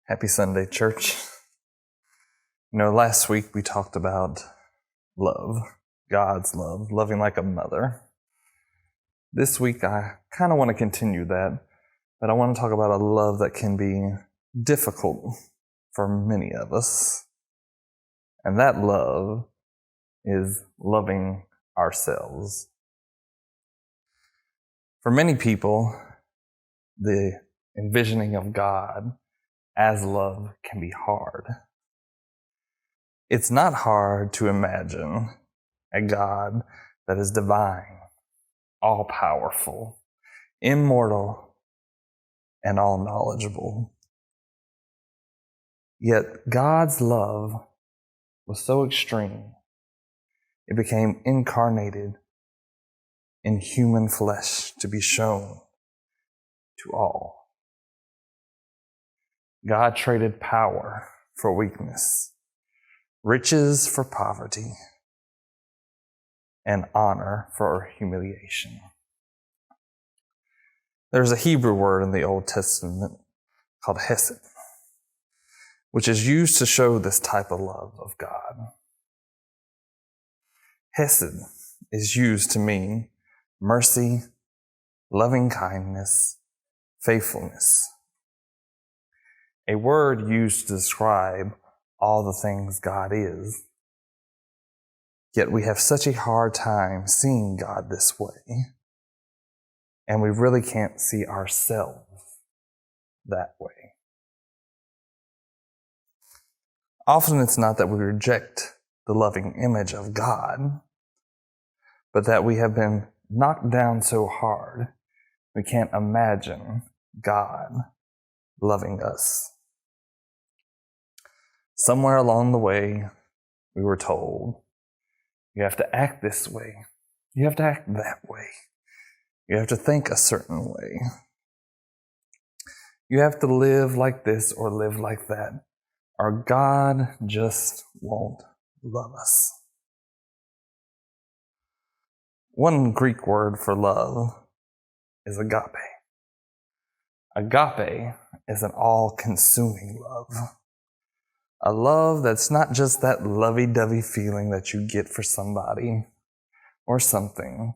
Happy Sunday, church. Last week we talked about love, God's love, loving like a mother. This week I kind of want to continue that, but I want to talk about a love that can be difficult for many of us. And that love is loving ourselves. For many people, the envisioning of God as love can be hard. It's not hard to imagine a God that is divine, all-powerful, immortal, and all-knowledgeable. Yet God's love was so extreme, it became incarnated in human flesh to be shown to all. God traded power for weakness, riches for poverty, and honor for humiliation. There's a Hebrew word in the Old Testament called hesed, which is used to show this type of love of God. Hesed is used to mean mercy, loving kindness, faithfulness. A word used to describe all the things God is. Yet we have such a hard time seeing God this way, and we really can't see ourselves that way. Often it's not that we reject the loving image of God, but that we have been knocked down so hard we can't imagine God loving us. Somewhere along the way, we were told, you have to act this way. You have to act that way. You have to think a certain way. You have to live like this or live like that, or God just won't love us. One Greek word for love is agape. Agape is an all-consuming love. A love that's not just that lovey-dovey feeling that you get for somebody or something,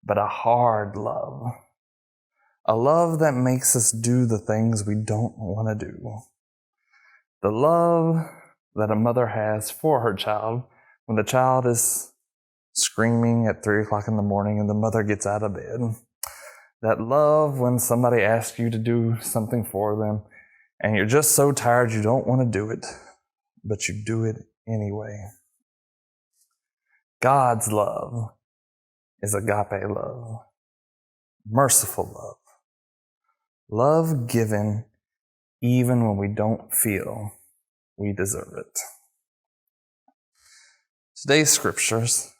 but a hard love. A love that makes us do the things we don't want to do. The love that a mother has for her child when the child is screaming at 3 o'clock in the morning and the mother gets out of bed. That love when somebody asks you to do something for them and you're just so tired you don't want to do it, but you do it anyway. God's love is agape love, merciful love, love given even when we don't feel we deserve it. Today's scriptures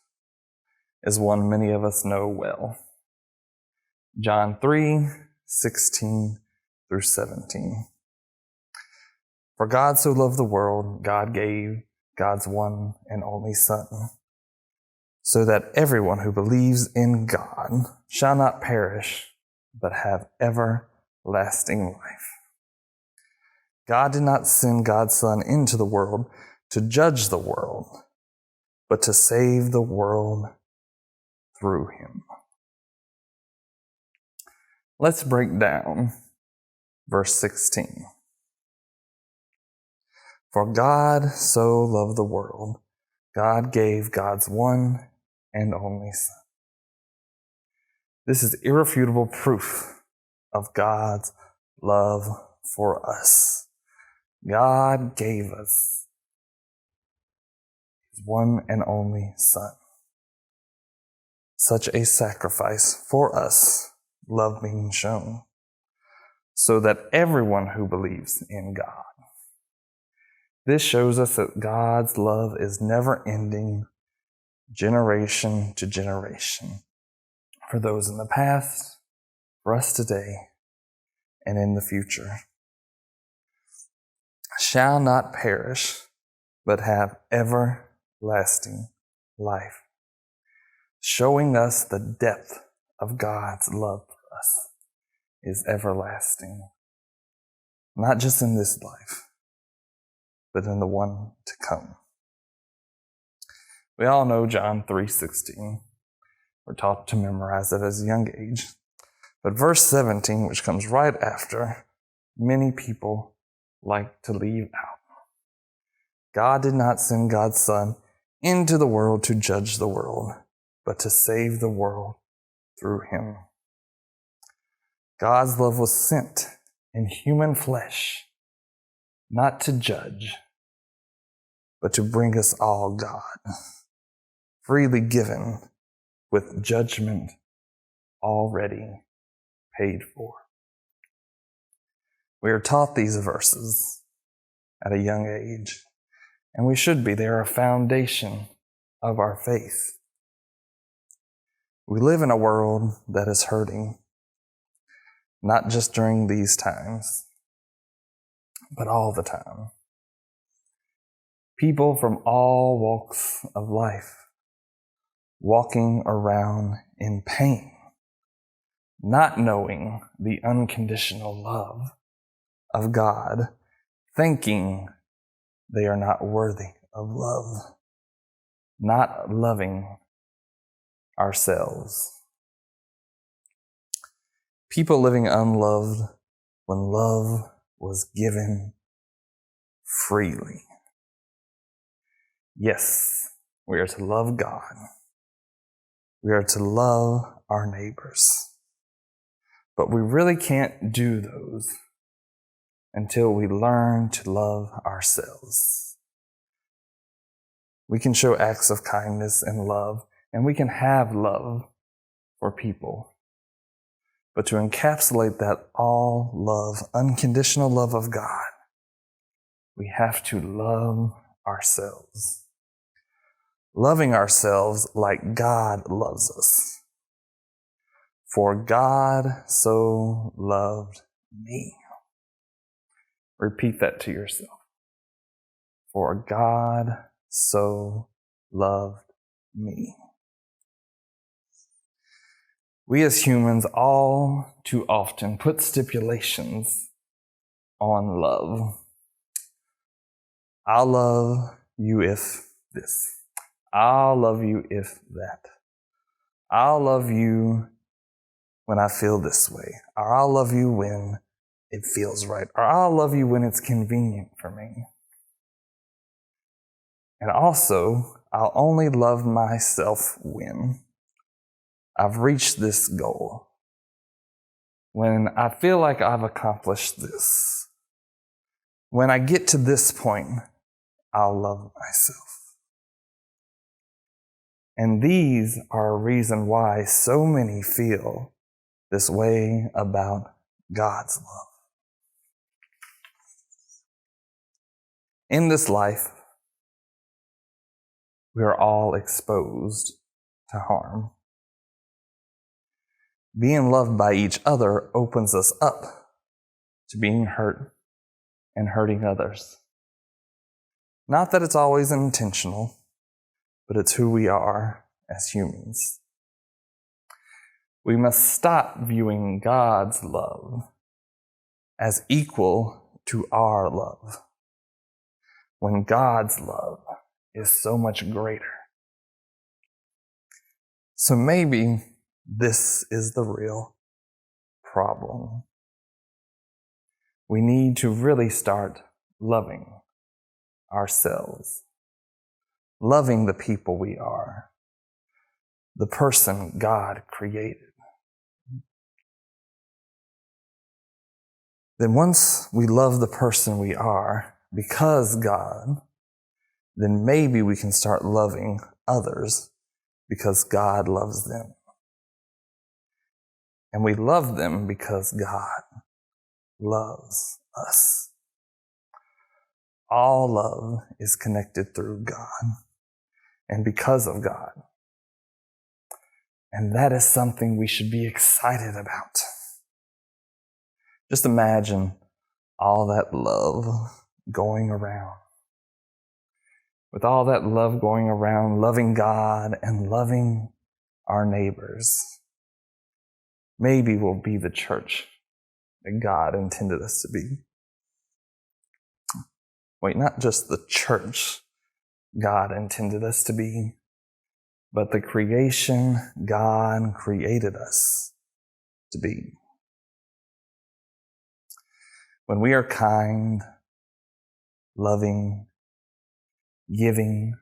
is one many of us know well. John 3:16 through 17. For God so loved the world, God gave God's one and only Son, so that everyone who believes in God shall not perish, but have everlasting life. God did not send God's Son into the world to judge the world, but to save the world through him. Let's break down verse 16. For God so loved the world, God gave God's one and only Son. This is irrefutable proof of God's love for us. God gave us His one and only Son. Such a sacrifice for us, love being shown, so that everyone who believes in God. This shows us that God's love is never ending, generation to generation, for those in the past, for us today, and in the future. Shall not perish, but have everlasting life, showing us the depth of God's love for us is everlasting. not just in this life, but in the one to come. We all know John 3:16. We're taught to memorize it as a young age. But verse 17, which comes right after, many people like to leave out. God did not send God's Son into the world to judge the world, but to save the world through him. God's love was sent in human flesh, not to judge, but to bring us all God, freely given with judgment already paid for. We are taught these verses at a young age, and we should be. They are a foundation of our faith. We live in a world that is hurting, not just during these times, but all the time. People from all walks of life walking around in pain, not knowing the unconditional love of God, thinking they are not worthy of love, not loving ourselves. People living unloved when love was given freely. Yes, we are to love God. We are to love our neighbors. But we really can't do those until we learn to love ourselves. We can show acts of kindness and love, and we can have love for people. But to encapsulate that all love, unconditional love of God, we have to love ourselves. Loving ourselves like God loves us. For God so loved me. Repeat that to yourself. For God so loved me. We as humans all too often put stipulations on love. I'll love you if this. I'll love you if that. I'll love you when I feel this way. Or I'll love you when it feels right. Or I'll love you when it's convenient for me. And also, I'll only love myself when I've reached this goal. When I feel like I've accomplished this. When I get to this point, I'll love myself. And these are a reason why so many feel this way about God's love. In this life, we are all exposed to harm. Being loved by each other opens us up to being hurt and hurting others. Not that it's always intentional, but it's who we are as humans. We must stop viewing God's love as equal to our love, when God's love is so much greater. So maybe this is the real problem. We need to really start loving ourselves, loving the people we are, the person God created. Then once we love the person we are because God, then maybe we can start loving others because God loves them. And we love them because God loves us. All love is connected through God and because of God. And that is something we should be excited about. Just imagine all that love going around. With all that love going around, loving God and loving our neighbors, maybe we'll be the church that God intended us to be. not just the church God intended us to be, but the creation God created us to be. When we are kind, loving, giving,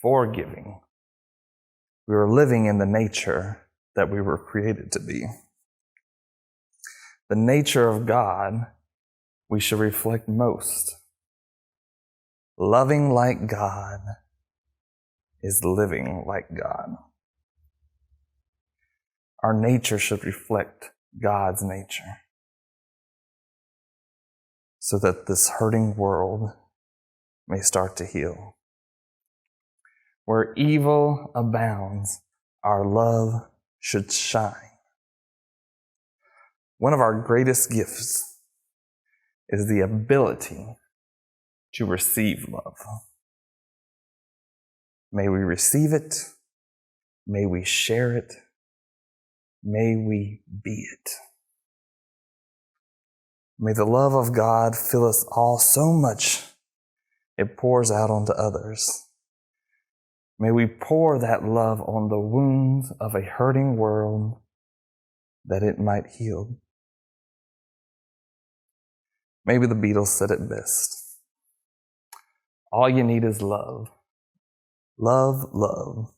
forgiving, we are living in the nature that we were created to be. The nature of God we should reflect most. Loving like God is living like God. Our nature should reflect God's nature, so that this hurting world may start to heal. Where evil abounds, our love should shine. One of our greatest gifts is the ability to receive love. May we receive it. May we share it. May we be it. May the love of God fill us all so much it pours out onto others. May we pour that love on the wounds of a hurting world that it might heal. Maybe the Beatles said it best. All you need is love. Love, love.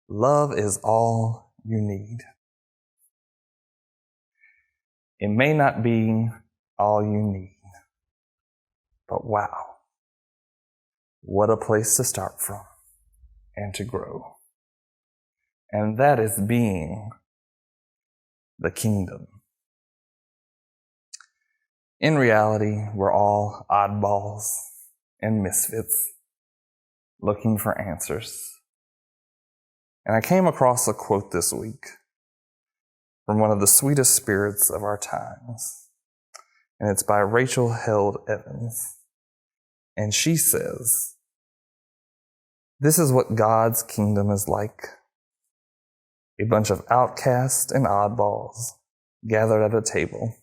Love is all you need. It may not be all you need, but wow, what a place to start from and to grow. And that is being the kingdom. In reality, we're all oddballs and misfits looking for answers. And I came across a quote this week from one of the sweetest spirits of our times. And it's by Rachel Held Evans. And she says, "This is what God's kingdom is like. A bunch of outcasts and oddballs gathered at a table,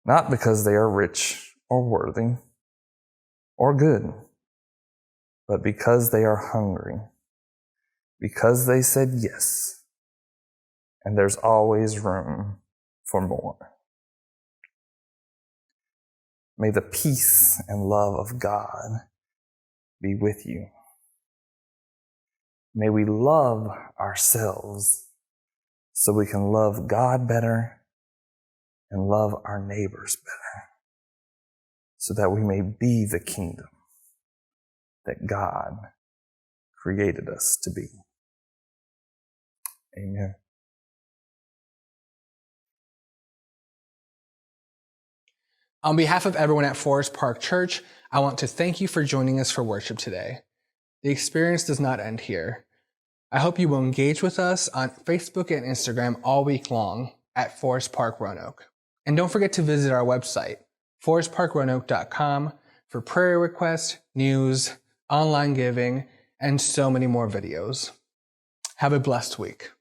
not because they are rich or worthy or good, but because they are hungry, because they said yes, and there's always room for more." May the peace and love of God be with you. May we love ourselves so we can love God better and love our neighbors better, so that we may be the kingdom that God created us to be. Amen. On behalf of everyone at Forest Park Church, I want to thank you for joining us for worship today. The experience does not end here. I hope you will engage with us on Facebook and Instagram all week long at Forest Park Roanoke. And don't forget to visit our website, forestparkroanoke.com, for prayer requests, news, online giving, and so many more videos. Have a blessed week.